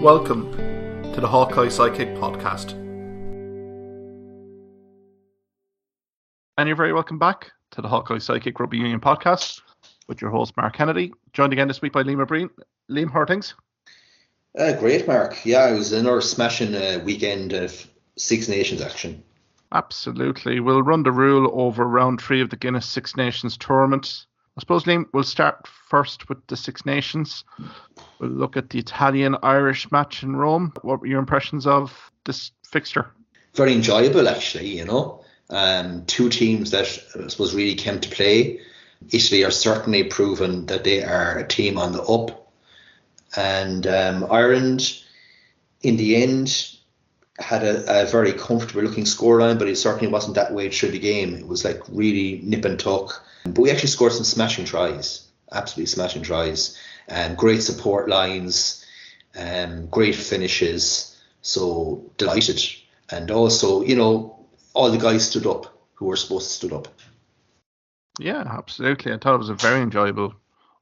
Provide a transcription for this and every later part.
Welcome to the Hawkeye Sidekick podcast. And you're very welcome back to the Hawkeye Sidekick Rugby Union podcast with your host, Mark Kennedy, joined again this week by Liam O'Brien. Liam, how are things? Great, Mark. Yeah, it was another smashing weekend of Six Nations action. Absolutely. We'll run the rule over round 3 of the Guinness Six Nations tournament. I suppose, Liam, we'll start first with the Six Nations. We'll look at the Italian-Irish match in Rome. What were your impressions of this fixture? Very enjoyable, actually, two teams that I suppose really came to play. Italy are certainly proven that they are a team on the up. And Ireland, in the end, had a very comfortable looking scoreline, but it certainly wasn't that way through the game. It was like really nip and tuck. But we actually scored some smashing tries, absolutely smashing tries. Great support lines, great finishes. So delighted. And also, all the guys stood up who were supposed to stood up. Yeah, absolutely. I thought it was a very enjoyable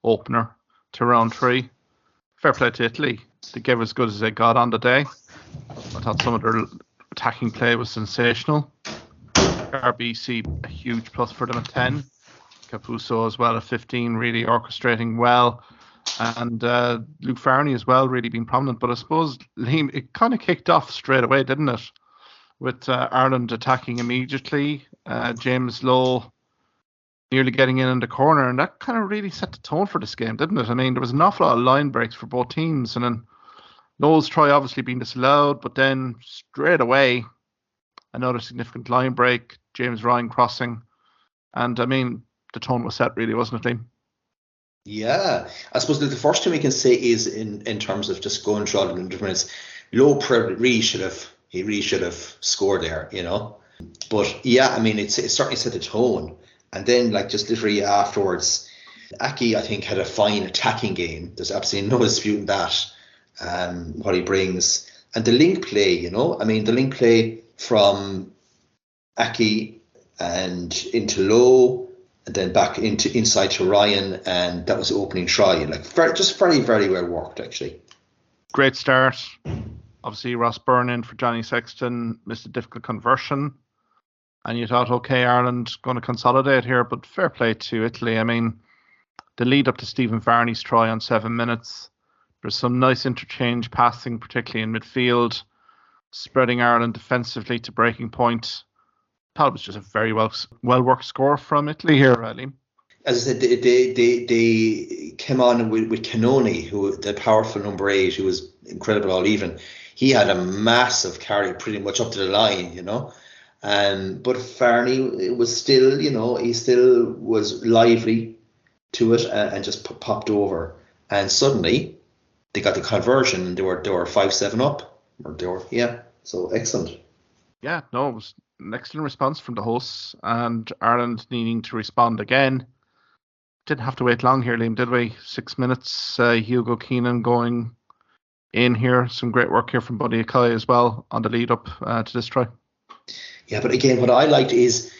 opener to round 3. Fair play to Italy. They gave as good as they got on the day. I thought some of their attacking play was sensational. RBC, a huge plus for them at 10. Capuzzo as well at 15, really orchestrating well. And Luke Farney as well, really being prominent. But I suppose, Liam, it kind of kicked off straight away, didn't it? With Ireland attacking immediately. James Lowe nearly getting in the corner. And that kind of really set the tone for this game, didn't it? I mean, there was an awful lot of line breaks for both teams. And then Lowe's try obviously being disallowed. But then straight away, another significant line break. James Ryan crossing. And I mean, the tone was set really, wasn't it, Liam? Yeah, I suppose the first thing we can say is in terms of just going through all the different minutes, Lowe really should have scored there, But yeah, I mean, it certainly set the tone. And then, like, just literally afterwards, Aki, I think, had a fine attacking game. There's absolutely no disputing that, what he brings. And the link play, the link play from Aki and into Lowe, and then back inside to Ryan, and that was the opening try. Like, very, very well worked, actually. Great start. Obviously, Ross Byrne in for Johnny Sexton missed a difficult conversion. And you thought, okay, Ireland going to consolidate here, but fair play to Italy. I mean, the lead up to Stephen Varney's try on 7 minutes. There's some nice interchange passing, particularly in midfield, spreading Ireland defensively to breaking point. Thought it was just a very well worked score from Italy here, Liam. As I said, they came on with Cannoni, who the powerful number 8, who was incredible all even. He had a massive carry pretty much up to the line, But Farney was still, he still was lively to it and just popped over. And suddenly they got the conversion and they were 5-7 up. So excellent. Yeah, no, it was an excellent response from the hosts, and Ireland needing to respond again. Didn't have to wait long here, Liam, did we? 6 minutes, Hugo Keenan going in here. Some great work here from Buddy Hawkeye as well on the lead up to this try. Yeah, but again, what I liked is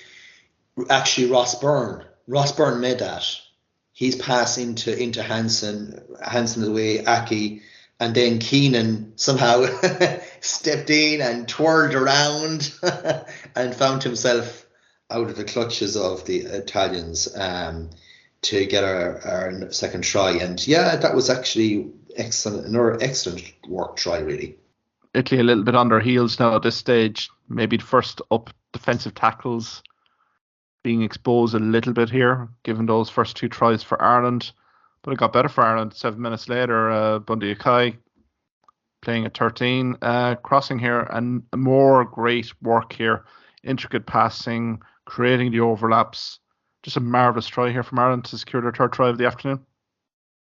actually Ross Byrne. Ross Byrne made that. He's pass into Hansen away, Aki, and then Keenan somehow stepped in and twirled around and found himself out of the clutches of the Italians to get our second try. And yeah, that was actually excellent, another excellent work try, really. Italy a little bit on their heels now at this stage. Maybe the first up defensive tackles being exposed a little bit here, given those first 2 tries for Ireland. But it got better for Ireland 7 minutes later. Bundy Akai playing at 13, crossing here, and more great work here. Intricate passing, creating the overlaps. Just a marvellous try here from Ireland to secure their 3rd try of the afternoon.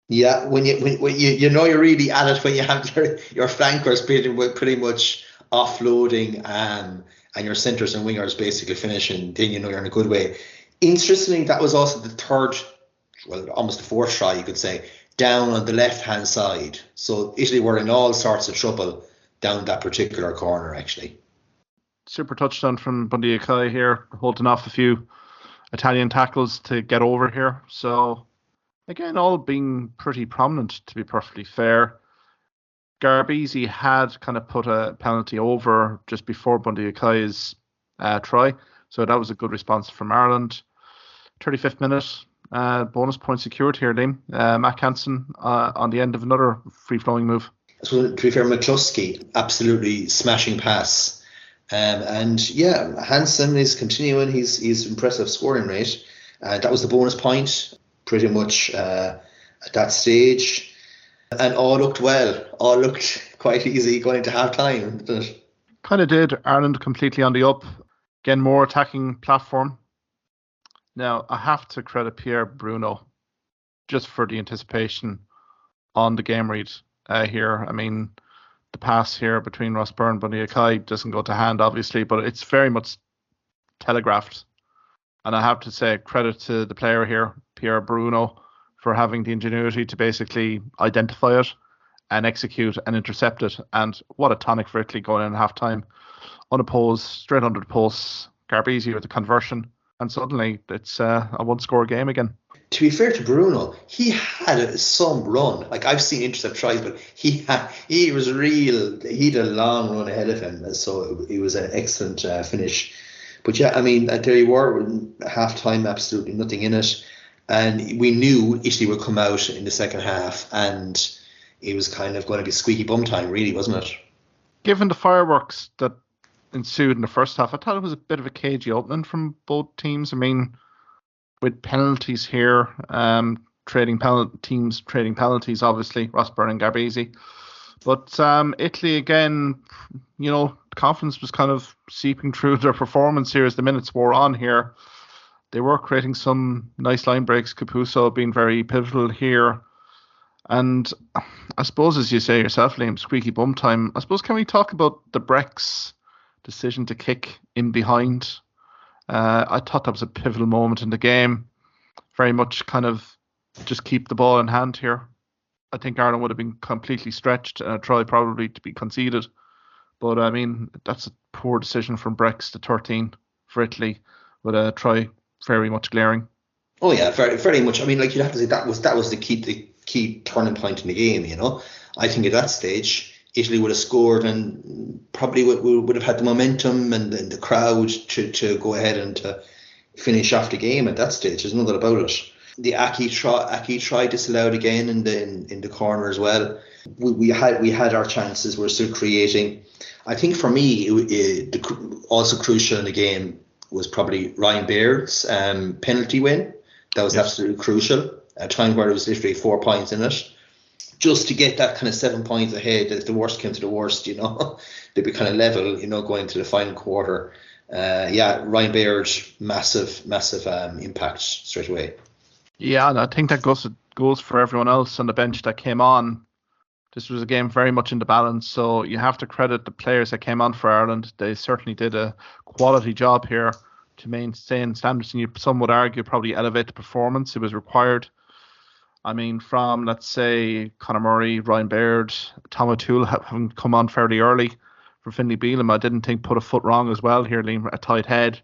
Yeah, when you're really at it when you have your flankers pretty much offloading and your centres and wingers basically finishing, then you're in a good way. Interestingly, that was also the 3rd, well, almost the 4th try, you could say, down on the left-hand side. So Italy were in all sorts of trouble down that particular corner, actually. Super touchdown from Bundy Akai here, holding off a few Italian tackles to get over here. So again, all being pretty prominent, to be perfectly fair. Garbisi had kind of put a penalty over just before Bundy Akai's try. So that was a good response from Ireland. 35th minute, bonus point secured here, Liam. Matt Hansen on the end of another free-flowing move. So to be fair, McCluskey, absolutely smashing pass. And yeah, Hansen is continuing his impressive scoring rate. That was the bonus point pretty much at that stage. And all looked well. All looked quite easy going into half-time. Kind of did. Ireland completely on the up. Again, more attacking platform. Now, I have to credit Pierre Bruno just for the anticipation on the game read here. I mean, the pass here between Ross Byrne and Bundy Akai doesn't go to hand, obviously, but it's very much telegraphed. And I have to say credit to the player here, Pierre Bruno, for having the ingenuity to basically identify it and execute and intercept it. And what a tonic for Italy going in at half-time. Unopposed, straight under the posts, Garbisi with the conversion. And suddenly it's a one-score game again. To be fair to Bruno, he had some run. Like, I've seen intercept tries, but he had a long run ahead of him. So it was an excellent finish. But yeah, I mean, there you were, half-time, absolutely nothing in it. And we knew Italy would come out in the second half, and it was kind of going to be squeaky bum time, really, wasn't it? Given the fireworks that ensued in the first half, I thought it was a bit of a cagey opening from both teams. I mean, with penalties here, trading penalties, obviously, Ross Byrne and Garbisi. But Italy, again, you know, confidence was kind of seeping through their performance here as the minutes wore on here. They were creating some nice line breaks, Capuzzo being very pivotal here. And I suppose, as you say yourself, Liam, squeaky bum time. I suppose, can we talk about the Breck's decision to kick in behind? I thought that was a pivotal moment in the game. Very much kind of just keep the ball in hand here. I think Ireland would have been completely stretched and a try probably to be conceded. But I mean, that's a poor decision from Breck's to 13 for Italy with a try very much glaring. Oh yeah, very, very much. I mean, like, you'd have to say that was the key turning point in the game. You know, I think at that stage Italy would have scored and probably would have had the momentum and the crowd to go ahead and to finish off the game at that stage. There's no doubt about it. The Aki try disallowed again in the corner as well. We had our chances. We're still creating. I think for me, also crucial in the game was probably Ryan Baird's penalty win. That was absolutely crucial. At a time where there was literally 4 points in it. Just to get that kind of 7 points ahead, if the worst came to the worst, you know, they'd be kind of level, you know, going to the final quarter. Ryan Baird, massive impact straight away. Yeah, and I think that goes for everyone else on the bench that came on. This was a game very much in the balance, so you have to credit the players that came on for Ireland. They certainly did a quality job here to maintain standards, and some would argue probably elevate the performance. It was required. I mean, from, let's say, Conor Murray, Ryan Baird, Tom O'Toole having come on fairly early for Finlay Bealham, I didn't think put a foot wrong as well here, Liam, a tight head.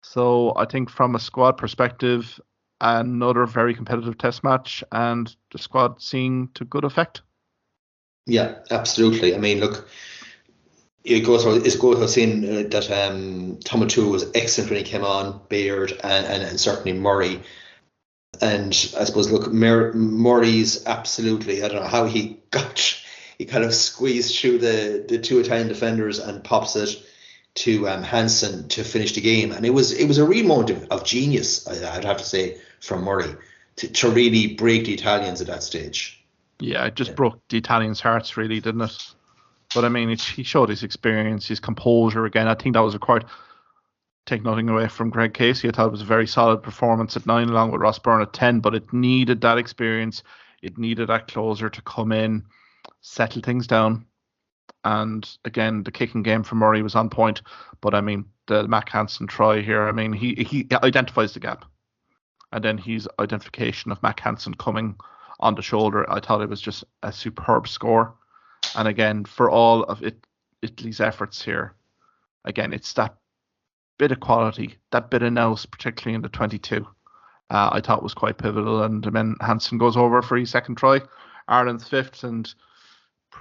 So I think from a squad perspective, another very competitive test match, and the squad seeing to good effect. Yeah, absolutely. I mean, look, it goes without saying that Tom O'Toole was excellent when he came on, Baird, and certainly Murray. And I suppose, look, Murray's absolutely, I don't know how he kind of squeezed through the two Italian defenders and pops it to Hansen to finish the game. And it was a real moment of genius, I'd have to say, from Murray to really break the Italians at that stage. Yeah, it just broke the Italians' hearts, really, didn't it? But I mean, he showed his experience, his composure again. I think that was required. Take nothing away from Greg Casey. I thought it was a very solid performance at 9 along with Ross Byrne at 10, but it needed that experience. It needed that closer to come in, settle things down. And again, the kicking game for Murray was on point. But I mean, the Mac Hansen try here, I mean, he identifies the gap. And then his identification of Mac Hansen coming on the shoulder, I thought it was just a superb score. And again, for all of Italy's efforts here, again, it's that bit of quality, that bit of nous, particularly in the 22, I thought was quite pivotal. And then Hansen goes over for his second try, Ireland's fifth, and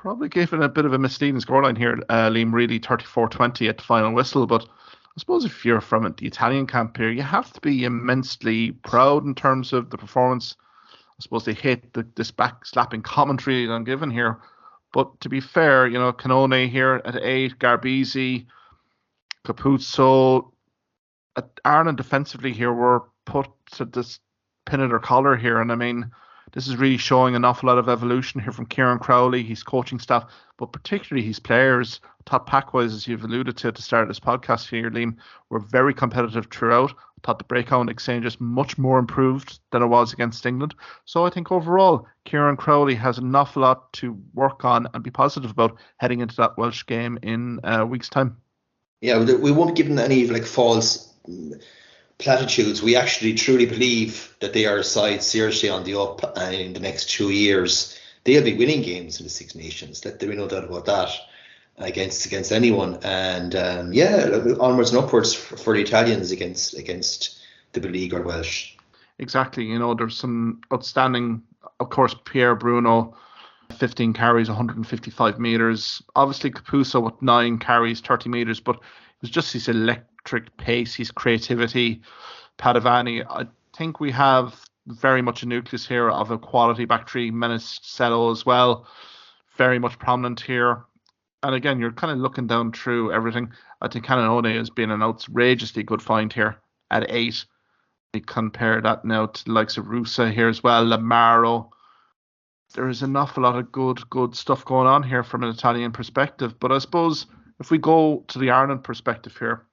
Probably gave it a bit of a misleading scoreline here, Liam, really 34-20 at the final whistle. But I suppose if you're from the Italian camp here, you have to be immensely proud in terms of the performance. I suppose they hate this back-slapping commentary that I'm giving here. But to be fair, Canone here at 8, Garbisi, Capuzzo, Ireland defensively here were put to this pin of their collar here. And I mean, this is really showing an awful lot of evolution here from Kieran Crowley, his coaching staff, but particularly his players. Top pack-wise, as you've alluded to at the start of this podcast here, Liam, were very competitive throughout. I thought the breakout exchange is much more improved than it was against England. So I think overall, Kieran Crowley has an awful lot to work on and be positive about heading into that Welsh game in a week's time. Yeah, we won't give them any false platitudes. We actually truly believe that they are a side seriously on the up, and in the next 2 years they'll be winning games in the Six Nations. There be no doubt about that against anyone. And onwards and upwards for the Italians against the beleaguered Welsh. Exactly. There's some outstanding, of course, Pierre Bruno, 15 carries, 155 meters. Obviously Capuzzo with 9 carries, 30 meters, but it was just his electric pace, his creativity. Padovani, I think we have very much a nucleus here of a quality back three. Menicello as well, very much prominent here. And again, you're kind of looking down through everything. I think Canone has been an outrageously good find here at 8. You compare that now to the likes of Rusa here as well, Lamaro. There is an awful lot of good stuff going on here from an Italian perspective. But I suppose if we go to the Ireland perspective here,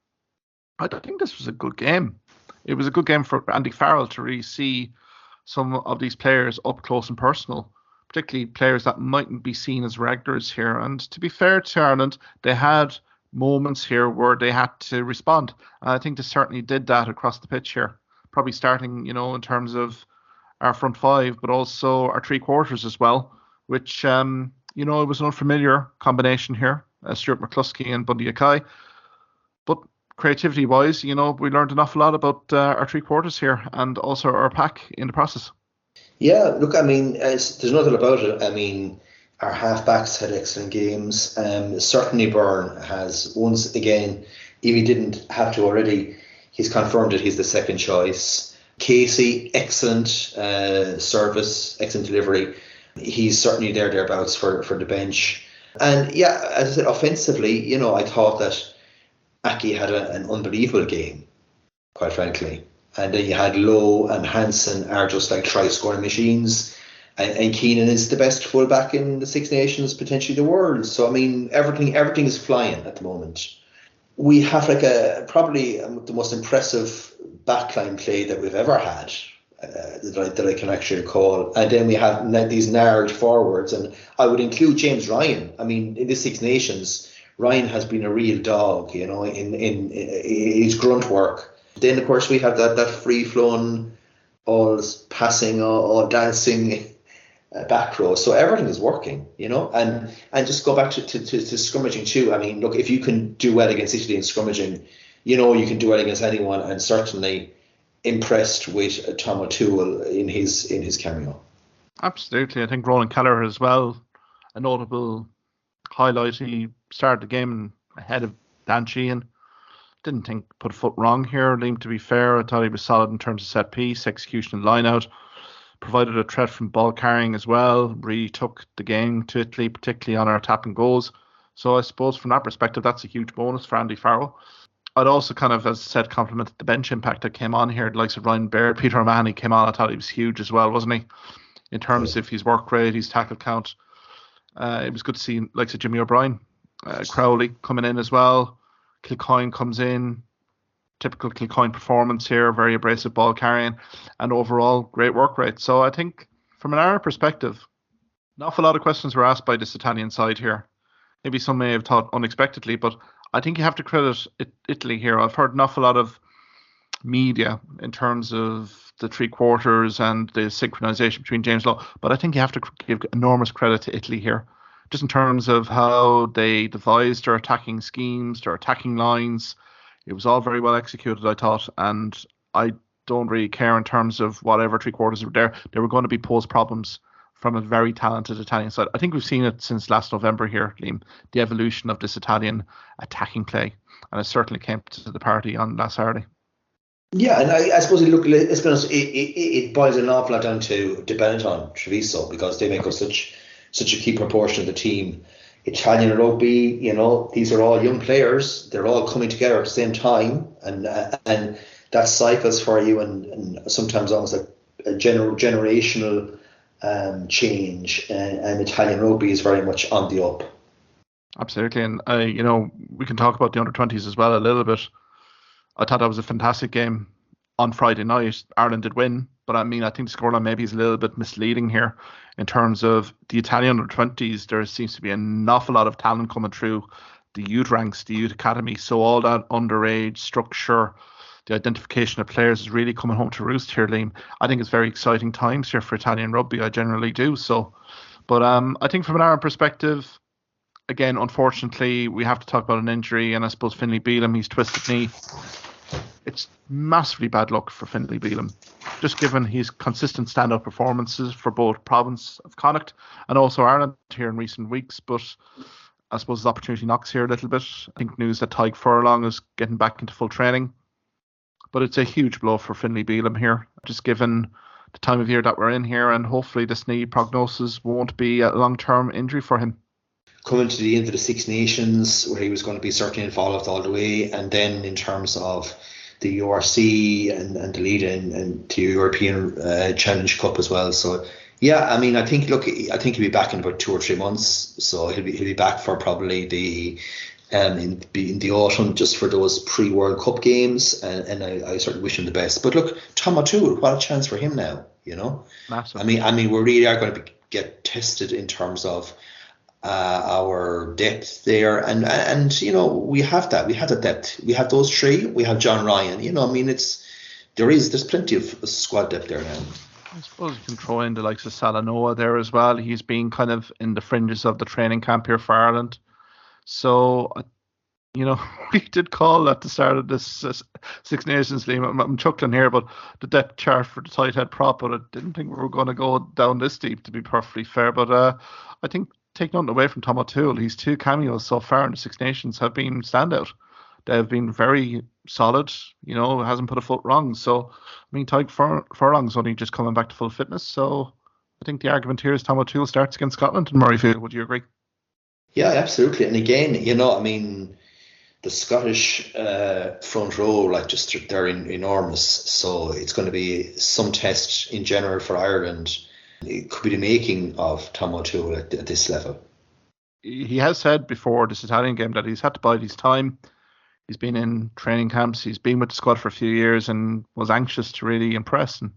I think this was a good game. It was a good game for Andy Farrell to really see some of these players up close and personal, particularly players that mightn't be seen as regulars here. And to be fair to Ireland, they had moments here where they had to respond. And I think they certainly did that across the pitch here. Probably starting, in terms of our front five, but also our three quarters as well, which, it was an unfamiliar combination here, Stuart McCluskey and Bundy Akai. But creativity-wise, we learned an awful lot about our three quarters here and also our pack in the process. Yeah, look, I mean, there's nothing about it. I mean, our half-backs had excellent games. Certainly Byrne has, once again, if he didn't have to already, he's confirmed that he's the second choice. Casey, excellent service, excellent delivery. He's certainly thereabouts for the bench. And yeah, as I said, offensively, I thought that Aki had an unbelievable game, quite frankly. And then you had Lowe and Hansen are just like try-scoring machines. And Keenan is the best fullback in the Six Nations, potentially the world. So, I mean, everything is flying at the moment. We have probably the most impressive backline play that we've ever had that I can actually recall. And then we have these narrowed forwards, and I would include James Ryan. I mean, in the Six Nations, Ryan has been a real dog, in his grunt work. Then, of course, we have that free-flowing, all passing, all dancing back row. So everything is working, and just go back to scrummaging too. I mean, look, if you can do well against Italy in scrummaging, you can do well against anyone, and certainly impressed with Tom O'Toole in his cameo. Absolutely. I think Roland Kelleher as well, a notable highlight. He started the game ahead of Dan Sheehan. Didn't think put a foot wrong here, Liam, to be fair. I thought he was solid in terms of set piece, execution and line out. Provided a threat from ball carrying as well. Really took the game to Italy, particularly on our tap and goals. So I suppose from that perspective, that's a huge bonus for Andy Farrell. I'd also kind of, as I said, complimented the bench impact that came on here. The likes of Ryan Baird, Peter O'Mahony came on. I thought he was huge as well, wasn't he? In terms of his work rate, his tackle count. It was good to see likes of Jimmy O'Brien, Crowley coming in as well. Kilcoyne comes in. Typical Kilcoyne performance here, very abrasive ball carrying, and overall great work rate. So I think from an Irish perspective, an awful lot of questions were asked by this Italian side here. Maybe some may have thought unexpectedly, but I think you have to credit Italy here. I've heard an awful lot of media in terms of the three quarters and the synchronization between James Lowe, but I think you have to give enormous credit to Italy here, just in terms of how they devised their attacking schemes, their attacking lines. It was all very well executed, I thought, and I don't really care in terms of whatever three quarters were there. They were going to be posed problems from a very talented Italian side. I think we've seen it since last November here, Liam, the evolution of this Italian attacking play. And it certainly came to the party on last Saturday. Yeah, and I suppose it boils an awful lot down to Benetton, Treviso, because they make up such a key proportion of the team. Italian rugby, these are all young players. They're all coming together at the same time, and that cycles for you, and sometimes almost a generational change. And Italian rugby is very much on the up. Absolutely, and we can talk about the under-20s as well a little bit. I thought that was a fantastic game on Friday night. Ireland did win, but I think the scoreline maybe is a little bit misleading here in terms of the Italian under-20s. There seems to be an awful lot of talent coming through the youth ranks, the youth academy. So all that underage structure, the identification of players is really coming home to roost here, Liam. I think it's very exciting times here for Italian rugby. I generally do. So, but I think from an Ireland perspective, again, unfortunately, we have to talk about an injury, and I suppose Finlay Bealham, he's twisted knee. It's massively bad luck for Finlay Bealham, just given his consistent standout performances for both province of Connacht and also Ireland here in recent weeks. But I suppose his opportunity knocks here a little bit. I think news that Tyke Furlong is getting back into full training. But it's a huge blow for Finlay Bealham here, just given the time of year that we're in here, and hopefully this knee prognosis won't be a long-term injury for him. Coming to the end of the Six Nations, where he was going to be certainly involved all the way, and then in terms of the URC and the lead in to European Challenge Cup as well. So yeah, I think he'll be back in about 2 or 3 months. So he'll be back for probably the in the autumn, just for those pre-World Cup games, and I certainly wish him the best. But look, Tom O'Toole, what a chance for him now, Massive. We really are going to get tested in terms of our depth there, and we have that. We have the depth. We have those three. We have John Ryan. There's plenty of squad depth there now. I suppose you can throw in the likes of Salanoa there as well. He's been kind of in the fringes of the training camp here for Ireland. So, we did call at the start of this Six Nations team. I'm chuckling here, but the depth chart for the tight head prop, but I didn't think we were going to go down this deep, to be perfectly fair. But I think, take nothing away from Tom O'Toole, his 2 cameos so far in the Six Nations have been standout. They have been very solid, hasn't put a foot wrong. So, Tyke Furlong's only just coming back to full fitness. So, I think the argument here is Tom O'Toole starts against Scotland in Murrayfield. Would you agree? Yeah, absolutely. And again, the Scottish front row, they're enormous. So, it's going to be some test in general for Ireland. It could be the making of Tom O'Toole at this level. He has said before this Italian game that he's had to bide his time. He's been in training camps. He's been with the squad for a few years and was anxious to really impress. And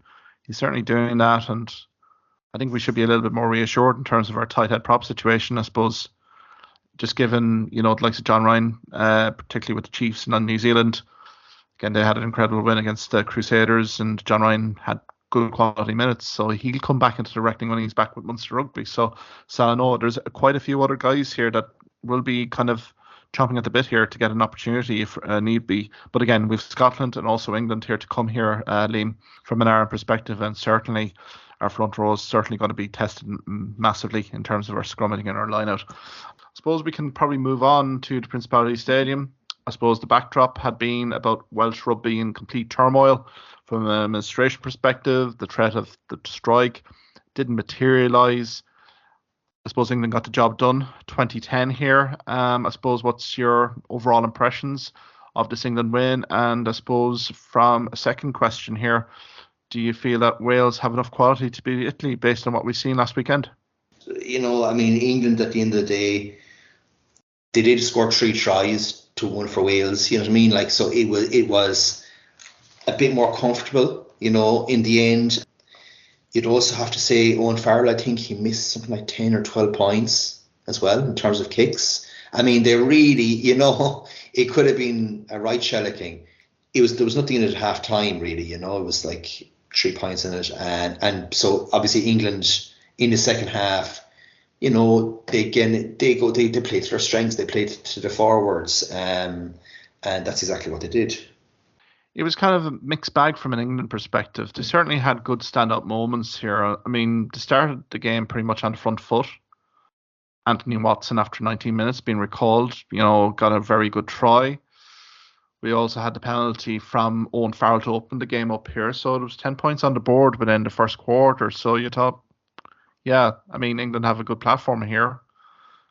he's certainly doing that. And I think we should be a little bit more reassured in terms of our tight head prop situation, I suppose. Just given, the likes of John Ryan, particularly with the Chiefs and on New Zealand. Again, they had an incredible win against the Crusaders, and John Ryan had good quality minutes, so he'll come back into the reckoning when he's back with Munster Rugby. So Salanoa, there's quite a few other guys here that will be kind of chomping at the bit here to get an opportunity if need be. But again, we've Scotland and also England here to come here, Liam, from an Ireland perspective, and certainly our front row is certainly going to be tested massively in terms of our scrumming and our line-out. I suppose we can probably move on to the Principality Stadium. I suppose the backdrop had been about Welsh rugby in complete turmoil. From an administration perspective, the threat of the strike didn't materialise. I suppose England got the job done. 2010 here. I suppose, what's your overall impressions of this England win? And I suppose from a second question here, do you feel that Wales have enough quality to beat Italy based on what we've seen last weekend? England at the end of the day, they did score 3 tries to 1 for Wales. So it was a bit more comfortable, in the end. You'd also have to say Owen Farrell, I think he missed something like 10 or 12 points as well in terms of kicks. They really, it could have been a right shellacking. There was nothing in it at half time, really, it was like 3 points in it. And so obviously England in the second half, they play to their strengths, they play to the forwards, and that's exactly what they did. it was kind of a mixed bag from an England perspective. They certainly had good stand-up moments here. I mean, they started the game pretty much on the front foot. Anthony Watson, after 19 minutes, being recalled, got a very good try. We also had the penalty from Owen Farrell to open the game up here. So there was 10 points on the board within the first quarter. So you thought, yeah, I mean, England have a good platform here.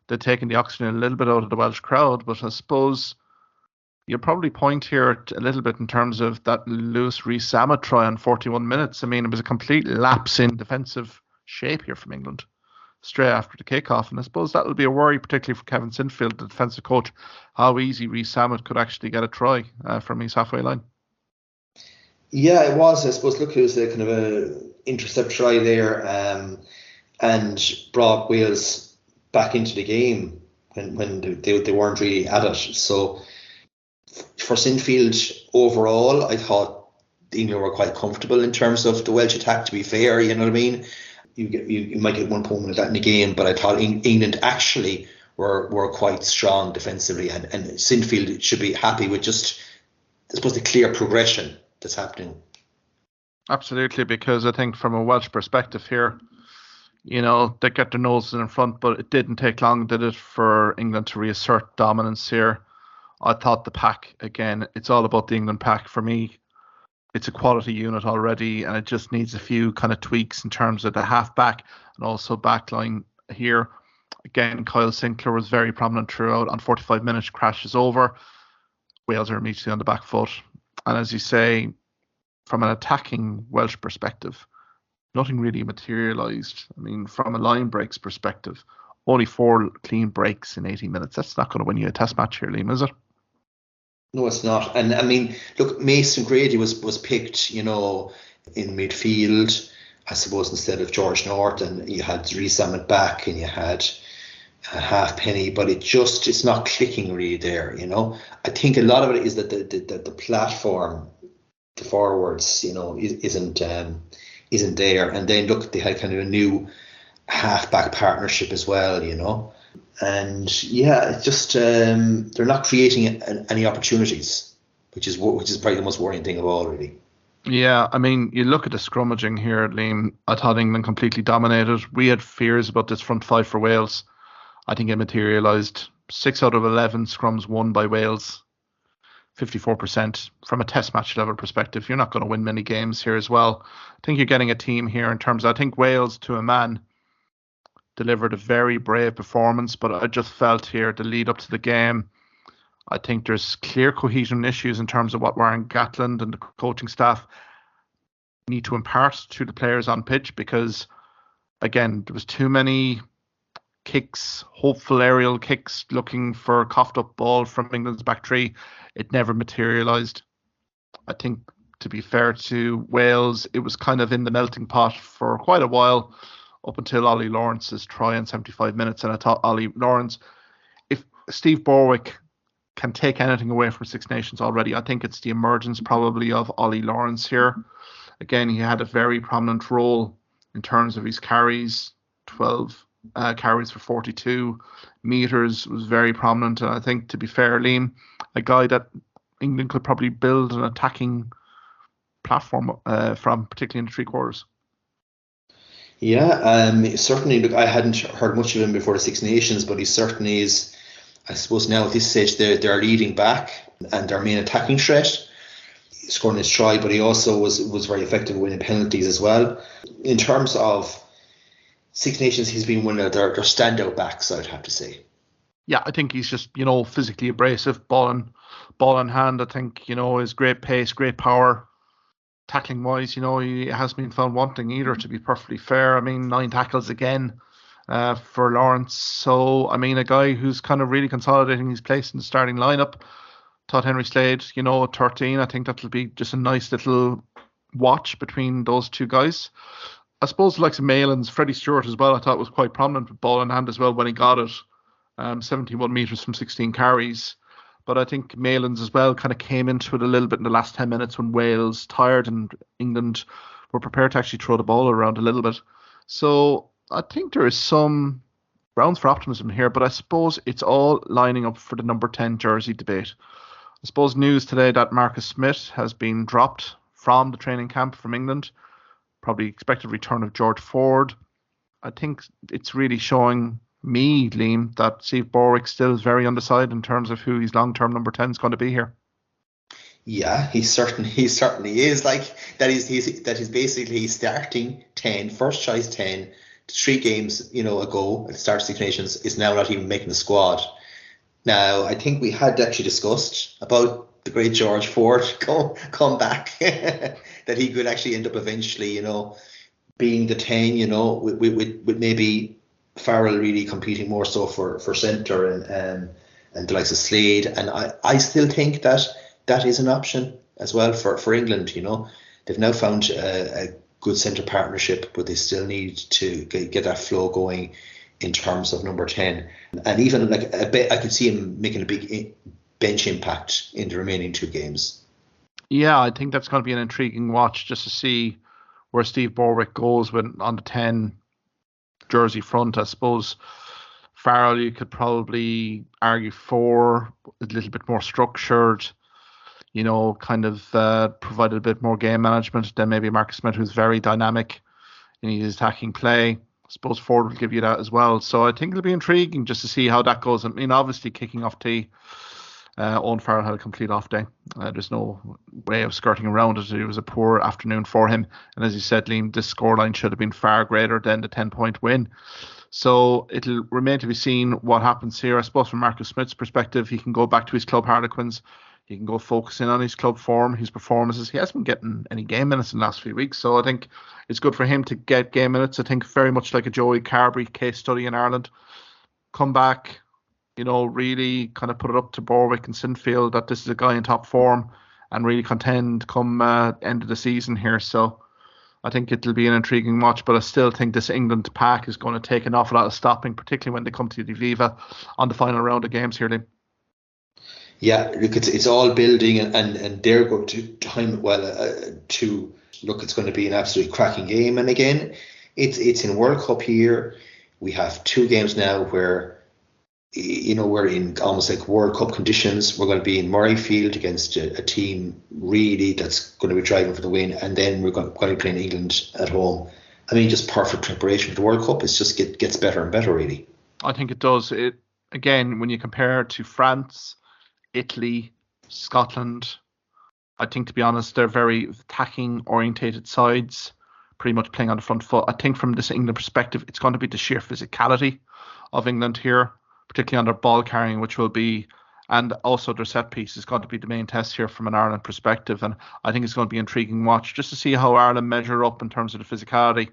They're taking the oxygen a little bit out of the Welsh crowd. But I suppose you'll probably point here a little bit in terms of that Lewis Rees-Zammit try on 41 minutes. I mean, it was a complete lapse in defensive shape here from England straight after the kickoff. And I suppose that will be a worry, particularly for Kevin Sinfield, the defensive coach, how easy Rees-Zammit could actually get a try from his halfway line. Yeah, it was. I suppose, look, it was a kind of a intercept try there and brought Wales back into the game when they weren't really at it. So for Sinfield overall, I thought England were quite comfortable in terms of the Welsh attack, to be fair, you know what I mean? You might get one point of that in the game, but I thought England actually were quite strong defensively, and Sinfield should be happy with just, I suppose, the clear progression that's happening. Absolutely, because I think from a Welsh perspective here, they get their noses in front, but it didn't take long, did it, for England to reassert dominance here. I thought the pack, again, it's all about the England pack for me. It's a quality unit already, and it just needs a few kind of tweaks in terms of the half-back and also backline here. Again, Kyle Sinclair was very prominent throughout. On 45 minutes, crashes over. Wales are immediately on the back foot. And as you say, from an attacking Welsh perspective, nothing really materialised. I mean, from a line breaks perspective, only 4 clean breaks in 80 minutes. That's not going to win you a test match here, Liam, is it? No, it's not. And I mean, look, Mason Grady was picked, in midfield, I suppose, instead of George North, and you had Rees-Zammit back and you had Halfpenny, but it's not clicking really there, I think a lot of it is that the platform, the forwards, isn't there. And then look, they had kind of a new half-back partnership as well, And yeah, it's just they're not creating any opportunities, which is probably the most worrying thing of all, really. Yeah, I mean, you look at the scrummaging here, Liam. I thought England completely dominated. We had fears about this front five for Wales. I think it materialised. 6 out of 11 scrums won by Wales. 54% from a test match level perspective. You're not going to win many games here as well. I think you're getting a team here in terms of, I think Wales to a man delivered a very brave performance, but I just felt here the lead up to the game, I think there's clear cohesion issues in terms of what Warren Gatland and the coaching staff need to impart to the players on pitch, because again, there was too many kicks, hopeful aerial kicks, looking for a coughed up ball from England's back three. It never materialised. I think, to be fair to Wales, it was kind of in the melting pot for quite a while, up until Ollie Lawrence's try in 75 minutes. And I thought Ollie Lawrence, if Steve Borwick can take anything away from Six Nations already, I think it's the emergence probably of Ollie Lawrence here. Again, he had a very prominent role in terms of his carries, 12 carries for 42 metres, was very prominent. And I think, to be fair, Liam, a guy that England could probably build an attacking platform from, particularly in the three quarters. Yeah, certainly. Look, I hadn't heard much of him before the Six Nations, but he certainly is. I suppose now at this stage they're leading back and their main attacking threat, scoring his try, but he also was very effective winning penalties as well. In terms of Six Nations, he's been one of their standout backs, I'd have to say. Yeah, I think he's just, physically abrasive, ball in hand. I think, his great pace, great power. Tackling wise, he hasn't been found wanting either, to be perfectly fair. I mean, 9 tackles again for Lawrence. So, I mean, a guy who's kind of really consolidating his place in the starting lineup. Todd Henry Slade, 13. I think that'll be just a nice little watch between those two guys. I suppose the likes of Malins, Freddie Stewart as well, I thought was quite prominent with ball in hand as well when he got it. 71 metres from 16 carries. But I think Malins as well kind of came into it a little bit in the last 10 minutes when Wales tired and England were prepared to actually throw the ball around a little bit. So I think there is some grounds for optimism here, but I suppose it's all lining up for the number 10 jersey debate. I suppose news today that Marcus Smith has been dropped from the training camp from England. Probably expected return of George Ford. I think it's really showing me, Liam, that Steve Borwick still is very undecided in terms of who his long-term number 10 is going to be here. Yeah, he certainly is. Like that is basically starting 10, first choice 10, 3 games ago at the start of Six Nations is now not even making the squad. Now I think we had actually discussed about the great George Ford come back that he could actually end up eventually being the 10 with maybe Farrell really competing more so for centre and the likes of Slade, and I still think that is an option as well for England. They've now found a good centre partnership, but they still need to get that flow going in terms of number 10. And even like a bit, I could see him making a big bench impact in the remaining 2 games. Yeah, I think that's going to be an intriguing watch just to see where Steve Borwick goes on the 10 jersey front. I suppose Farrell, you could probably argue for a little bit more structured, kind of provided a bit more game management than maybe Marcus Smith, who's very dynamic in his attacking play. I suppose Ford will give you that as well. So I think it'll be intriguing just to see how that goes. I mean, obviously kicking off tee, Owen Farrell had a complete off day. There's no way of skirting around it. It was a poor afternoon for him. And as you said, Liam, this scoreline should have been far greater than the 10-point win. So it'll remain to be seen what happens here. I suppose from Marcus Smith's perspective, he can go back to his club Harlequins. He can go focusing on his club form, his performances. He hasn't been getting any game minutes in the last few weeks. So I think it's good for him to get game minutes. I think very much like a Joey Carberry case study in Ireland. Come back, really kind of put it up to Borwick and Sinfield that this is a guy in top form and really contend come end of the season here. So I think it'll be an intriguing watch, but I still think this England pack is going to take an awful lot of stopping, particularly when they come to the Viva on the final round of games here, Liam. Yeah, look, it's all building, and they're going to time it well to look. It's going to be an absolutely cracking game, and again, it's in World Cup year. We have 2 games now where we're in almost like World Cup conditions. We're going to be in Murrayfield against a team really that's going to be driving for the win, and then we're going to be playing England at home. I mean, just perfect preparation for the World Cup. It's just gets better and better, really. I think it does. It again, when you compare to France, Italy, Scotland, I think, to be honest, they're very attacking orientated sides, pretty much playing on the front foot. I think from this England perspective, it's going to be the sheer physicality of England here, particularly on their ball carrying, which will be, and also their set piece is going to be the main test here from an Ireland perspective. And I think it's going to be an intriguing watch just to see how Ireland measure up in terms of the physicality,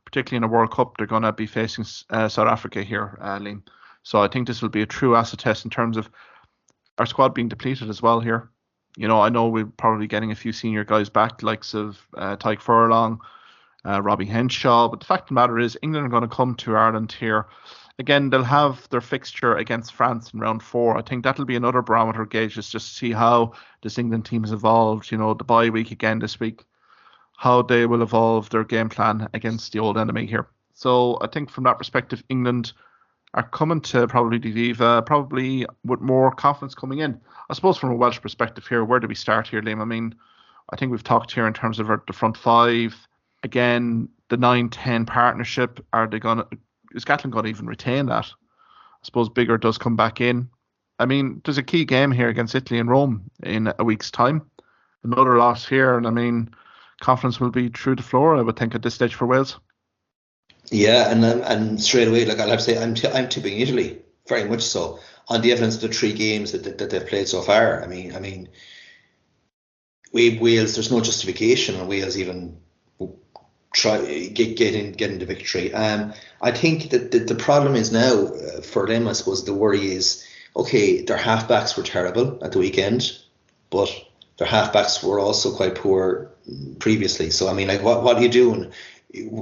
particularly in a World Cup. They're going to be facing South Africa here, Liam. So I think this will be a true acid test in terms of our squad being depleted as well here. I know we're probably getting a few senior guys back, likes of Tyke Furlong, Robbie Henshaw. But the fact of the matter is, England are going to come to Ireland here. Again, they'll have their fixture against France in round 4. I think that'll be another barometer gauge just to see how this England team has evolved. The bye week again this week, how they will evolve their game plan against the old enemy here. So I think from that perspective, England are coming to probably the Viva, probably with more confidence coming in. I suppose from a Welsh perspective here, where do we start here, Liam? I mean, I think we've talked here in terms of the front 5. Again, the 9-10 partnership, is Gatland going to even retain that? I suppose Bigger does come back in. I mean, there's a key game here against Italy and Rome in a week's time. Another loss here, and I mean, confidence will be through the floor, I would think, at this stage for Wales. Yeah, and straight away, like I'll have to say, I'm tipping Italy, very much so, on the evidence of the 3 games that they've played so far. I mean, Wales, there's no justification on Wales even try getting the victory. I think that the problem is now for them, I suppose the worry is, okay, their halfbacks were terrible at the weekend, but their halfbacks were also quite poor previously. So I mean, like, what are you doing?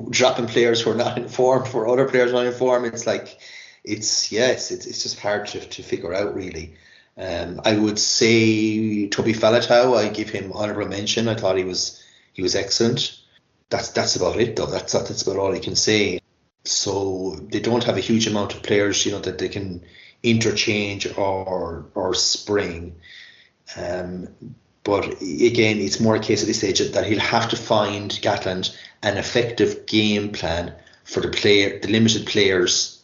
Dropping players who are not in form for other players not in form. It's like, it's just hard to figure out, really. I would say Toby Faletau, I give him honourable mention. I thought he was excellent. That's about it, though. That's about all I can say. So they don't have a huge amount of players, that they can interchange or spring. But again, it's more a case at this stage that he'll have to find Gatland an effective game plan for the limited players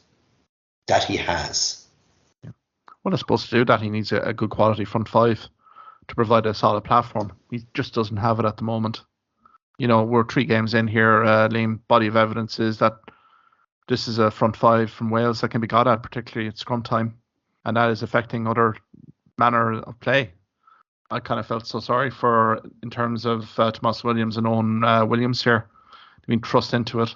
that he has. Well, I suppose to do that, he needs a good quality front five to provide a solid platform. He just doesn't have it at the moment. We're 3 games in here, Liam. Body of evidence is that this is a front five from Wales that can be got at, particularly at scrum time, and that is affecting other manner of play. I kind of felt so sorry in terms of Tomas Williams and Owen Williams here. I mean, trust into it.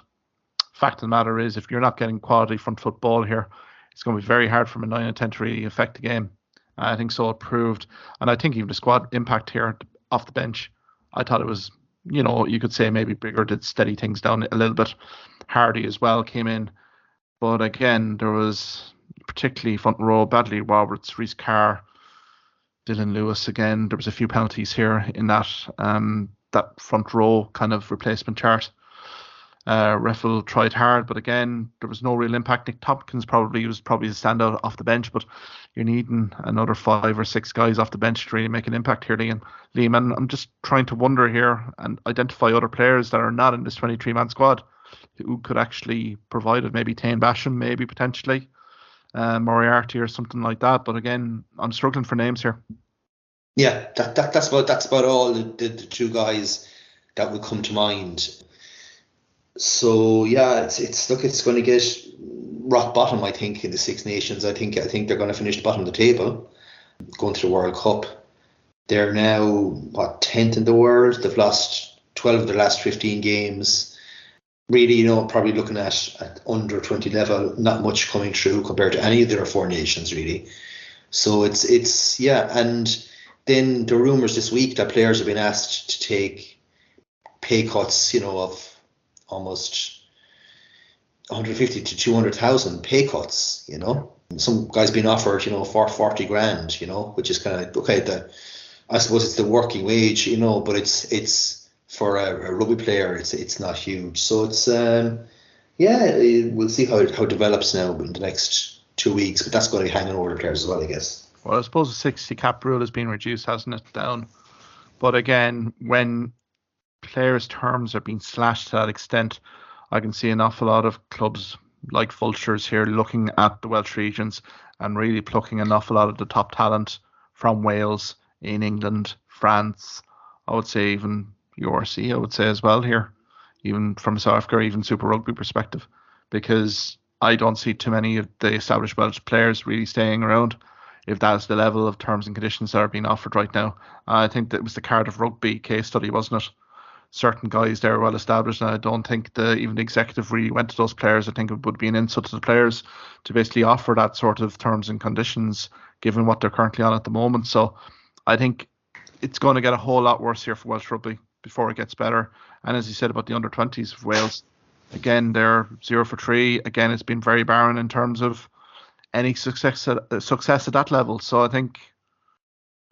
Fact of the matter is, if you're not getting quality front foot ball here, it's going to be very hard from a 9 and 10 to really affect the game. I think so it proved. And I think even the squad impact here off the bench, I thought it was, you could say maybe Bigger did steady things down a little bit. Hardy as well came in. But again, there was particularly front row, Badley Roberts, Rhys Carr, Dylan Lewis again. There was a few penalties here in that front row kind of replacement chart. Reffel tried hard, but again, there was no real impact. Nick Tompkins was probably the standout off the bench, but you're needing another 5 or 6 guys off the bench to really make an impact here, Liam. And I'm just trying to wonder here and identify other players that are not in this 23-man squad who could actually provide it. Maybe Tane Basham, maybe potentially Moriarty or something like that. But again, I'm struggling for names here. Yeah, that's about all the 2 guys that would come to mind. So yeah, it's going to get rock bottom, I think, in the Six Nations. I think they're going to finish the bottom of the table, going to the World Cup. They're now 10th in the world. They've lost 12 of the last 15 games. Really, probably looking at under 20 level, not much coming through compared to any of the other 4 nations, really. So it's and then the rumours this week that players have been asked to take pay cuts, of almost 150 to 200,000 pay cuts, Some guys being offered, for 40 grand, which is kind of okay. I suppose it's the working wage, but it's for a rugby player, it's not huge. So it's we'll see how it develops now in the next 2 weeks, but that's going to be hanging over the players as well, I guess. Well, I suppose the 60 cap rule has been reduced, hasn't it, down? But again, when players' terms are being slashed to that extent, I can see an awful lot of clubs like Vultures here looking at the Welsh regions and really plucking an awful lot of the top talent from Wales, in England, France, I would say even URC, I would say as well here, even from South Africa, even Super Rugby perspective, because I don't see too many of the established Welsh players really staying around if that's the level of terms and conditions that are being offered right now. I think that was the Cardiff Rugby case study, wasn't it? Certain guys there well established, and I don't think even the executive really went to those players. I think it would be an insult to the players to basically offer that sort of terms and conditions given what they're currently on at the moment. So I think it's going to get a whole lot worse here for Welsh Rugby before it gets better. And as you said about the under-20s of Wales, again, they're 0 for 3. Again, it's been very barren in terms of any success at that level. So I think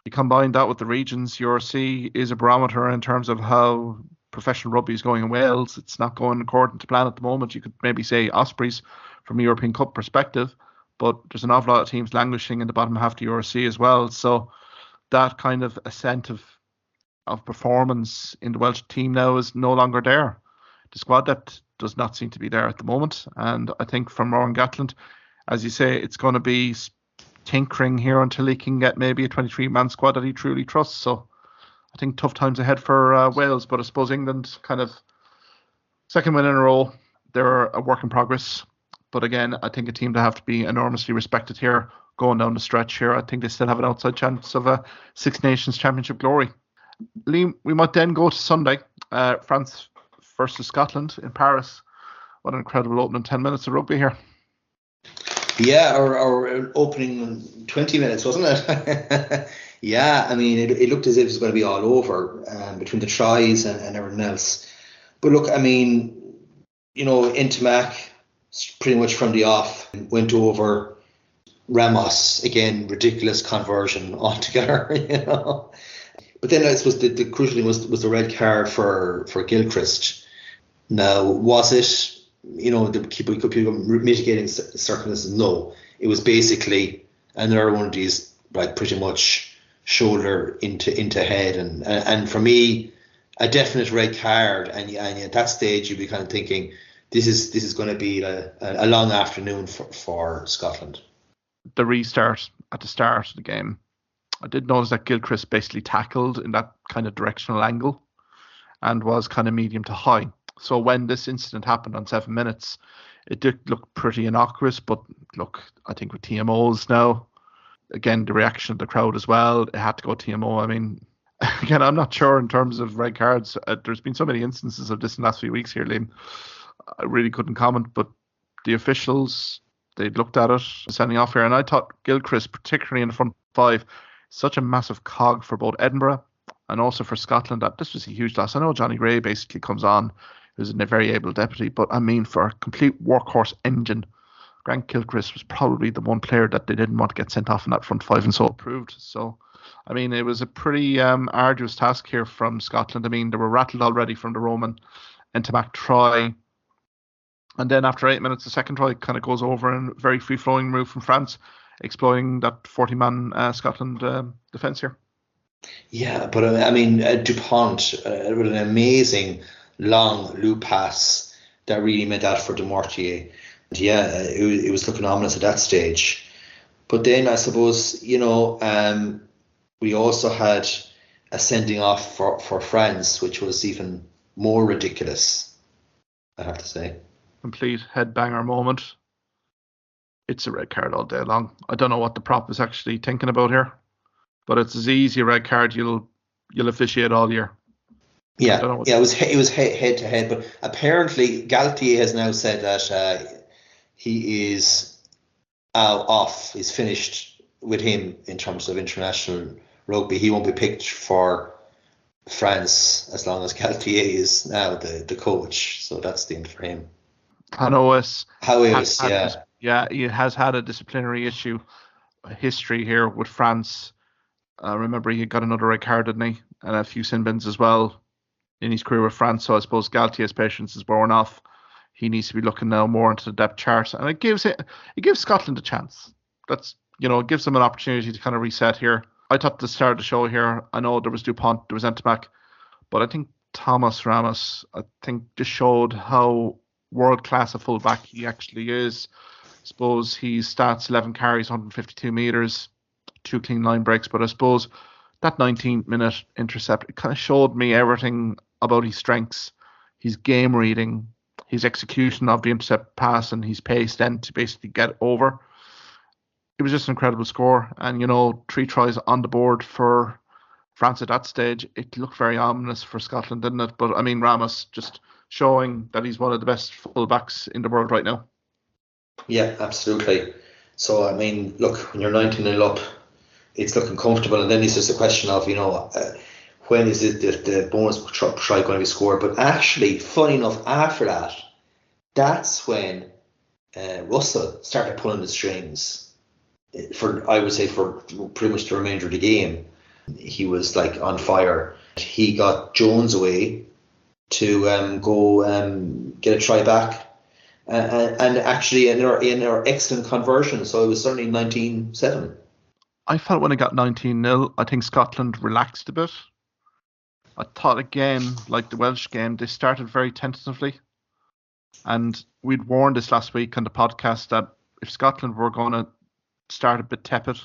you combine that with the regions, URC is a barometer in terms of how professional rugby is going in Wales. It's not going according to plan at the moment. You could maybe say Ospreys from a European Cup perspective, but there's an awful lot of teams languishing in the bottom half of the URC as well. So that kind of ascent of performance in the Welsh team now is no longer there. The squad depth does not seem to be there at the moment. And I think from Rowan Gatland, as you say, it's going to be tinkering here until he can get maybe a 23-man squad that he truly trusts. So I think tough times ahead for Wales, but I suppose England kind of second win in a row. They're a work in progress. But again, I think a team that have to be enormously respected here going down the stretch here. I think they still have an outside chance of a Six Nations Championship glory. Liam, we might then go to Sunday, France versus Scotland in Paris. What an incredible opening 10 minutes of rugby here. Yeah, our opening 20 minutes, wasn't it? Yeah, I mean, it looked as if it was going to be all over between the tries and everything else. But look, I mean, Intimac pretty much from the off went over. Ramos, again, ridiculous conversion altogether, But then I suppose the crucial thing was the red card for Gilchrist. Now, was it, the people mitigating circumstances? No. It was basically another one of these, like, pretty much shoulder into head, and for me, a definite red card, and at that stage you'd be kind of thinking this is going to be a long afternoon for Scotland. The restart at the start of the game, I did notice that Gilchrist basically tackled in that kind of directional angle and was kind of medium to high. So when this incident happened on 7 minutes, it did look pretty innocuous, but look, I think with TMOs now, again, the reaction of the crowd as well, it had to go TMO. I mean, again, I'm not sure in terms of red cards. There's been so many instances of this in the last few weeks here, Liam. I really couldn't comment, but the officials, they looked at it, sending off here, and I thought Gilchrist, particularly in the front five, such a massive cog for both Edinburgh and also for Scotland, that this was a huge loss. I know Johnny Gray basically comes on, who's a very able deputy, but I mean, for a complete workhorse engine, Grant Gilchrist was probably the one player that they didn't want to get sent off in that front five, and so it proved. So, I mean, it was a pretty arduous task here from Scotland. I mean, they were rattled already from the Roman Ntamack try. And then after 8 minutes, the second try kind of goes over in a very free-flowing move from France, exploiting that 40-man Scotland defence here. Yeah, but I mean, Dupont with an amazing long loop pass that really made that for Dumortier. Yeah, it was looking ominous at that stage. But then I suppose, we also had a sending off for France, which was even more ridiculous, I have to say. Complete headbanger moment. It's a red card all day long. I don't know what the prop is actually thinking about here, but it's as easy a red card you'll officiate all year. Yeah, it was head to head, but apparently Galtier has now said that he is off. He's finished with him in terms of international rugby. He won't be picked for France as long as Galtier is now the coach. So that's the end for him. Howeas, yeah, he has had a disciplinary issue, a history here with France. Remember, he got another red card, didn't he? And a few sin bins as well in his career with France. So I suppose Galtier's patience is worn off. He needs to be looking now more into the depth chart, and it gives Scotland a chance. That's, it gives them an opportunity to kind of reset here. I thought at the start of the show here, I know there was Dupont, there was Ntamack, but I think Thomas Ramos, just showed how world class a fullback he actually is. I suppose he stats 11 carries, 152 meters, 2 clean line breaks, but I suppose that 19-minute intercept, it kind of showed me everything about his strengths, his game reading, his execution of the intercept pass, and his pace then to basically get over. It was just an incredible score, and 3 tries on the board for France at that stage. It looked very ominous for Scotland, didn't it? But I mean, Ramos just showing that he's one of the best fullbacks in the world right now. Yeah, absolutely. So I mean, look, when you're 19-0 up, it's looking comfortable, and then it's just a question of when is it that the bonus try going to be scored? But actually, funny enough, after that, that's when Russell started pulling the strings. I would say for pretty much the remainder of the game, he was like on fire. He got Jones away to go get a try back, and actually in our excellent conversion. So it was certainly 19-7. I felt when it got 19-0, I think Scotland relaxed a bit. I thought again, like the Welsh game, they started very tentatively. And we'd warned this last week on the podcast that if Scotland were going to start a bit tepid,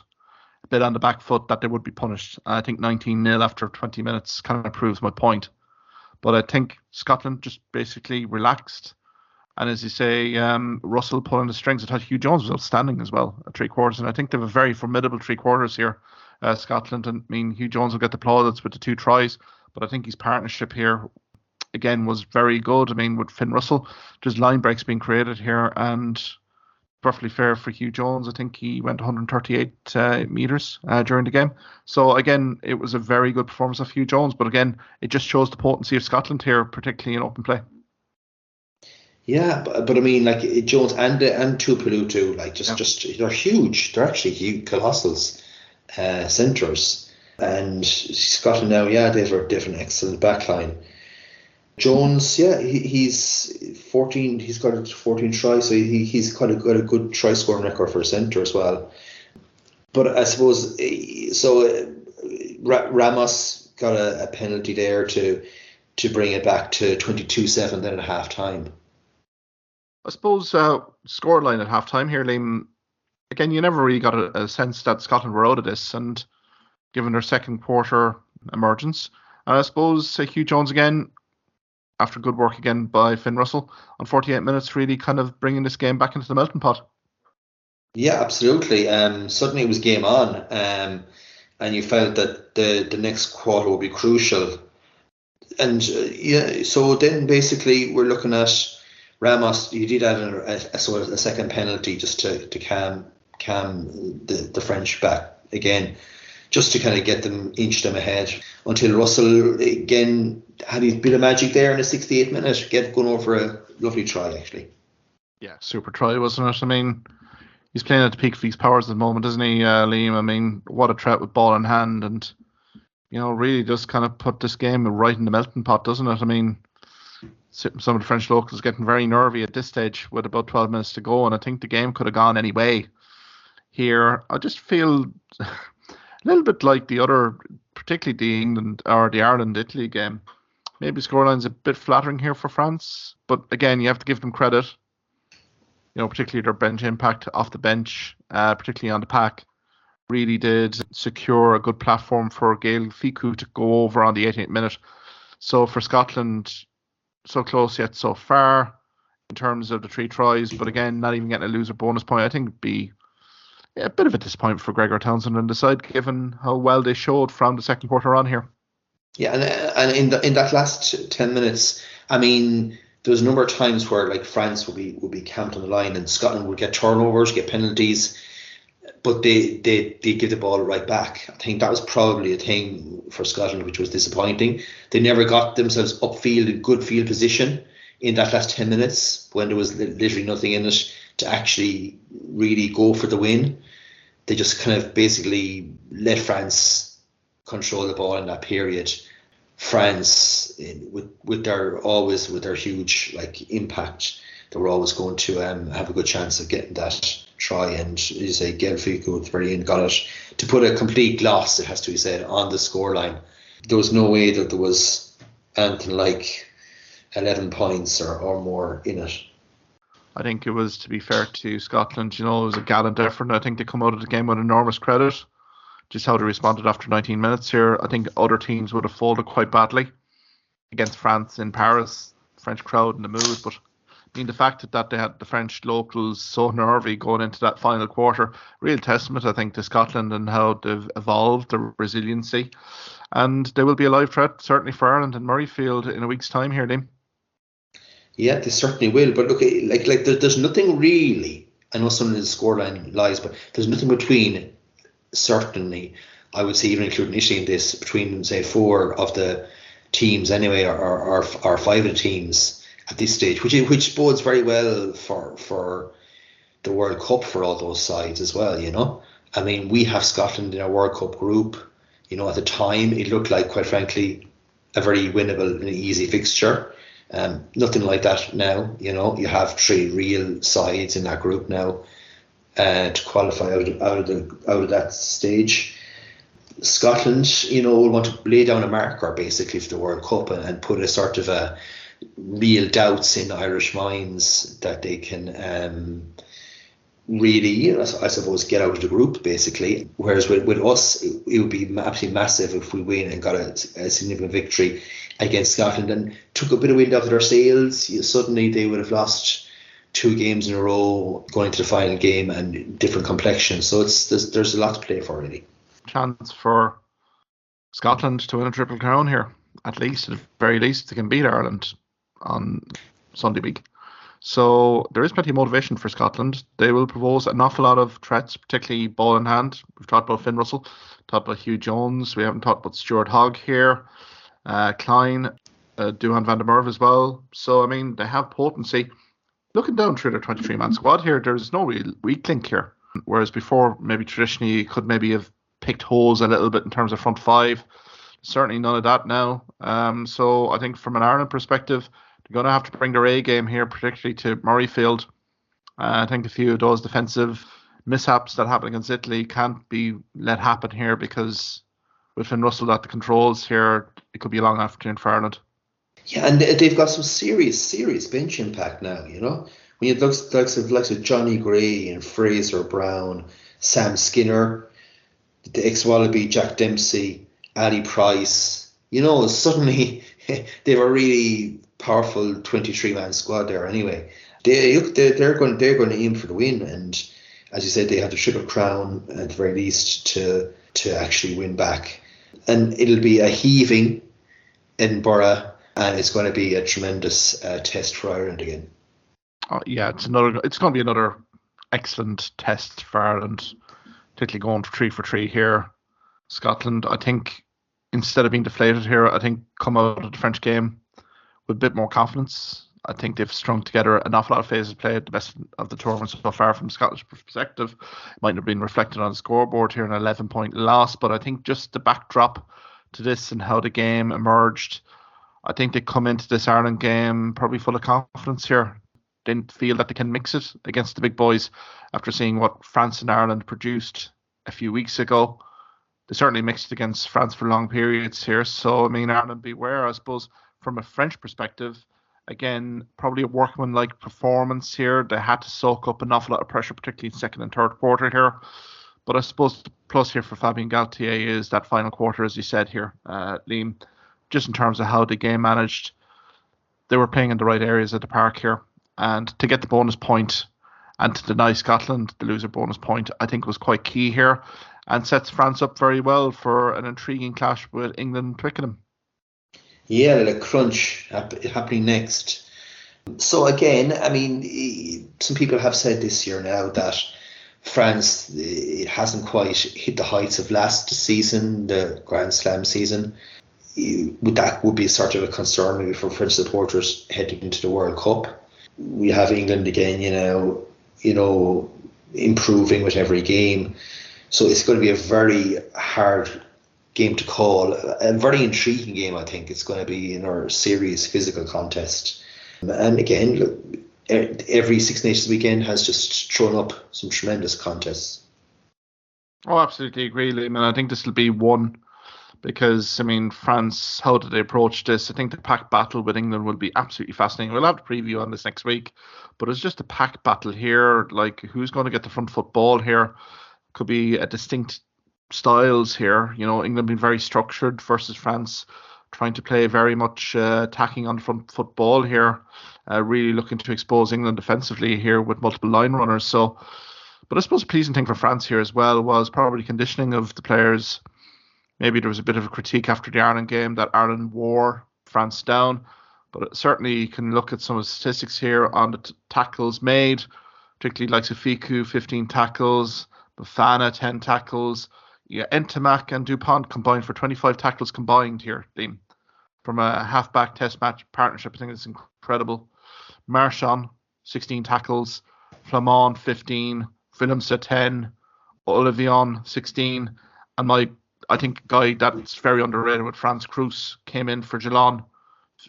a bit on the back foot, that they would be punished. I think 19-0 after 20 minutes kind of proves my point. But I think Scotland just basically relaxed. And as you say, Russell pulling the strings. I thought Hugh Jones was outstanding as well at 3/4. And I think they have a very formidable 3/4 here, Scotland. And I mean, Hugh Jones will get the plaudits with the 2 tries. But I think his partnership here, again, was very good. I mean, with Finn Russell, there's line breaks being created here. And perfectly fair for Hugh Jones. I think he went 138 meters during the game. So, again, it was a very good performance of Hugh Jones. But, again, it just shows the potency of Scotland here, particularly in open play. Yeah, but I mean, like Jones and Tuipulotu, like just they're huge. They're actually huge, colossal centres. And Scotland now, they have an excellent backline. Jones, he's 14. He's got 14 tries, so he's got a good try scoring record for a centre as well. But I suppose so. Ramos got a penalty there to bring it back to 22-7 then at half time. I suppose scoreline at half time here, Liam. Again, you never really got a sense that Scotland were out of this, and given their second quarter emergence, and I suppose Hugh Jones again, after good work again by Finn Russell on 48 minutes, really kind of bringing this game back into the melting pot. Yeah, absolutely. Suddenly it was game on, and you felt that the next quarter would be crucial. And so then basically we're looking at Ramos. He did add a sort of a second penalty just to calm the French back again, just to kind of inch them ahead, until Russell again had his bit of magic there in the 68th minute, going over a lovely try actually. Yeah, super try, wasn't it? I mean, he's playing at the peak of his powers at the moment, isn't he, Liam? I mean, what a threat with ball in hand, and really just kind of put this game right in the melting pot, doesn't it? I mean, some of the French locals getting very nervy at this stage with about 12 minutes to go, and I think the game could have gone any way here. I just feel a little bit like the other, particularly the England or the Ireland-Italy game. Maybe scoreline's a bit flattering here for France, but again, you have to give them credit. Particularly their bench impact off the bench, particularly on the pack, really did secure a good platform for Gael Fickou to go over on the 88th minute. So for Scotland, so close yet so far in terms of the 3 tries, but again, not even getting a loser bonus point. I think it'd be a bit of a disappointment for Gregor Townsend and the side, given how well they showed from the second quarter on here. Yeah, and in that last 10 minutes, I mean, there was a number of times where like France would be camped on the line and Scotland would get turnovers, get penalties, but they give the ball right back. I think that was probably a thing for Scotland which was disappointing. They never got themselves upfield in good field position in that last 10 minutes when there was literally nothing in it to actually really go for the win. They just kind of basically let France control the ball in that period. France, with their huge impact, they were always going to have a good chance of getting that try. And as you say, Gael Fickou at the very end got it to put a complete gloss, it has to be said, on the scoreline. There was no way that there was anything like 11 points or more in it. I think it was, to be fair to Scotland, it was a gallant effort. I think they come out of the game with enormous credit. Just how they responded after 19 minutes here. I think other teams would have folded quite badly against France in Paris, French crowd in the mood. But I mean, the fact that they had the French locals so nervy going into that final quarter, real testament, I think, to Scotland and how they've evolved, their resiliency. And they will be a live threat, certainly, for Ireland and Murrayfield in a week's time here, Liam. Yeah, they certainly will. But look, there's nothing really, I know some of the scoreline lies, but there's nothing between, certainly, I would say, even including Italy in this, between, say, 4 of the teams anyway, or 5 of the teams at this stage, which bodes very well for the World Cup for all those sides as well, I mean, we have Scotland in our World Cup group. At the time, it looked like, quite frankly, a very winnable and easy fixture. Nothing like that now, you have 3 real sides in that group now to qualify out of that stage. Scotland, will want to lay down a marker basically for the World Cup and put a sort of a real doubts in Irish minds that they can really, I suppose, get out of the group basically. Whereas with us, it would be absolutely massive if we win and got a significant victory against Scotland and took a bit of wind out of their sails. Suddenly they would have lost 2 games in a row going into the final game and different complexions. So there's a lot to play for really. Chance for Scotland to win a triple crown here, at the very least. They can beat Ireland on Sunday week. So there is plenty of motivation for Scotland. They will propose an awful lot of threats, particularly ball in hand. We've talked about Finn Russell, talked about Hugh Jones. We haven't talked about Stuart Hogg here. Klein, Duhan van der Merwe as well. So, I mean, they have potency. Looking down through their 23-man squad here, there's no real weak link here. Whereas before, maybe traditionally, you could maybe have picked holes a little bit in terms of front 5. Certainly none of that now. So I think from an Ireland perspective, they're going to have to bring their A game here, particularly to Murrayfield. I think a few of those defensive mishaps that happen against Italy can't be let happen here because with Finn Russell at the controls here, it could be a long afternoon for Ireland. Yeah, and they've got some serious bench impact now, When you look likes of Johnny Gray and Fraser Brown, Sam Skinner, the ex-Wallaby Jack Dempsey, Ali Price, suddenly they have a really powerful 23-man squad there anyway. They're going to aim for the win, and as you said, they have the Triple Crown at the very least to actually win back. And it'll be a heaving Edinburgh, and it's going to be a tremendous test for Ireland again. Yeah, it's going to be another excellent test for Ireland, particularly going for 3 here. Scotland, I think, instead of being deflated here, I think come out of the French game with a bit more confidence. I think they've strung together an awful lot of phases played, the best of the tournament so far from Scotland's perspective. It might have been reflected on the scoreboard here, an 11-point loss, but I think just the backdrop to this and how the game emerged, I think they come into this Ireland game probably full of confidence here. Didn't feel that they can mix it against the big boys after seeing what France and Ireland produced a few weeks ago. They certainly mixed against France for long periods here. So, I mean, Ireland beware, I suppose, from a French perspective. Again, probably a workmanlike performance here. They had to soak up an awful lot of pressure, particularly in second and third quarter here. But I suppose the plus here for Fabien Galthié is that final quarter, as you said here, Liam, just in terms of how the game managed. They were playing in the right areas of the park here. And to get the bonus point and to deny Scotland the loser bonus point, I think was quite key here and sets France up very well for an intriguing clash with England and Twickenham. Yeah, the crunch happening next. So again, I mean, some people have said this year now that France, it hasn't quite hit the heights of last season, the Grand Slam season. That would be sort of a concern maybe for French supporters heading into the World Cup. We have England again, improving with every game. So it's going to be a very hard game to call, a very intriguing game. I think it's going to be in our serious physical contest. And again, look, every Six Nations weekend has just thrown up some tremendous contests. Oh, absolutely agree, Liam. And I think this will be one because, I mean, France, how did they approach this? I think the pack battle with England will be absolutely fascinating. We'll have a preview on this next week, but it's just a pack battle here. Like, who's going to get the front foot ball here? Could be a distinct styles here. England being very structured versus France trying to play very much attacking on front football here, really looking to expose England defensively here with multiple line runners. So, but I suppose a pleasing thing for France here as well was probably conditioning of the players. Maybe there was a bit of a critique after the Ireland game that Ireland wore France down, but certainly you can look at some of the statistics here on the tackles made, particularly like Fiku, 15 tackles, Bafana, 10 tackles. Yeah, Ntamak and Dupont combined for 25 tackles combined here, Liam. From a half-back test match partnership, I think it's incredible. Marchand, 16 tackles. Flamand, 15. Willemse, 10. Olivion, 16. And I think, guy that's very underrated with France, Cruz, came in for Geelong,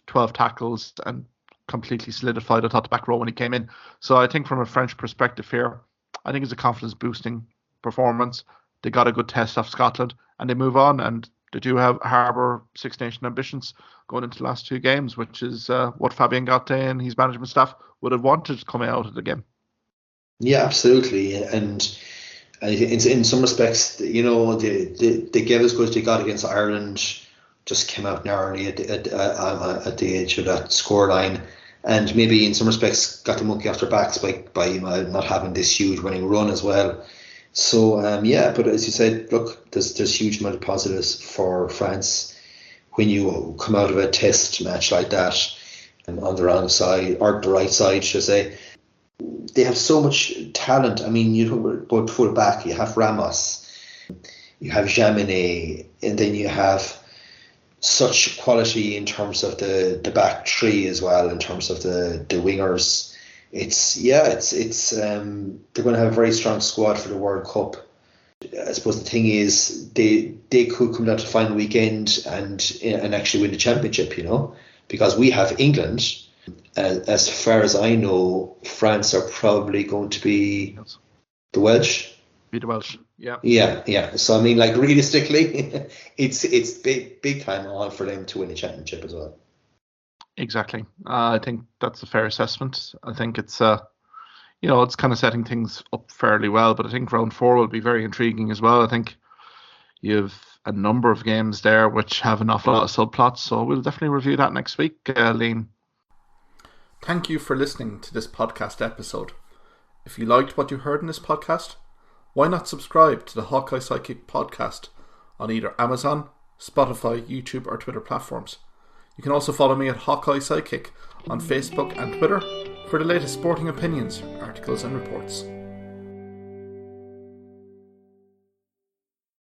12 tackles and completely solidified, I thought, the back row when he came in. So I think from a French perspective here, I think it's a confidence-boosting performance. They got a good test off Scotland and they move on, and they do harbour Six Nation ambitions going into the last 2 games, which is what Fabien Galthié and his management staff would have wanted coming out of the game. Yeah, absolutely. And in some respects, they gave as good as they got against Ireland, just came out narrowly at the edge of that scoreline. And maybe in some respects got the monkey off their backs by not having this huge winning run as well. So, but as you said, look, there's huge amount of positives for France when you come out of a test match like that and on the wrong side, or the right side, should I say. They have so much talent. I mean, both full back, you have Ramos, you have Jaminet, and then you have such quality in terms of the back three as well, in terms of the wingers. They're going to have a very strong squad for the World Cup. I suppose the thing is they could come down to the final weekend and actually win the championship, because we have England. As far as I know, France are probably going to be the Welsh. Be the Welsh. Yeah. Yeah. So I mean, like realistically, it's big time on for them to win a championship as well. Exactly. I think that's a fair assessment. I think it's it's kind of setting things up fairly well, but I think round 4 will be very intriguing as well. I think you have a number of games there which have an awful lot of subplots, so we'll definitely review that next week, Liam. Thank you for listening to this podcast episode. If you liked what you heard in this podcast, why not subscribe to the Hawkeye Sidekick podcast on either Amazon, Spotify, YouTube or Twitter platforms. You can also follow me at Hawkeye Sidekick on Facebook and Twitter for the latest sporting opinions, articles and reports.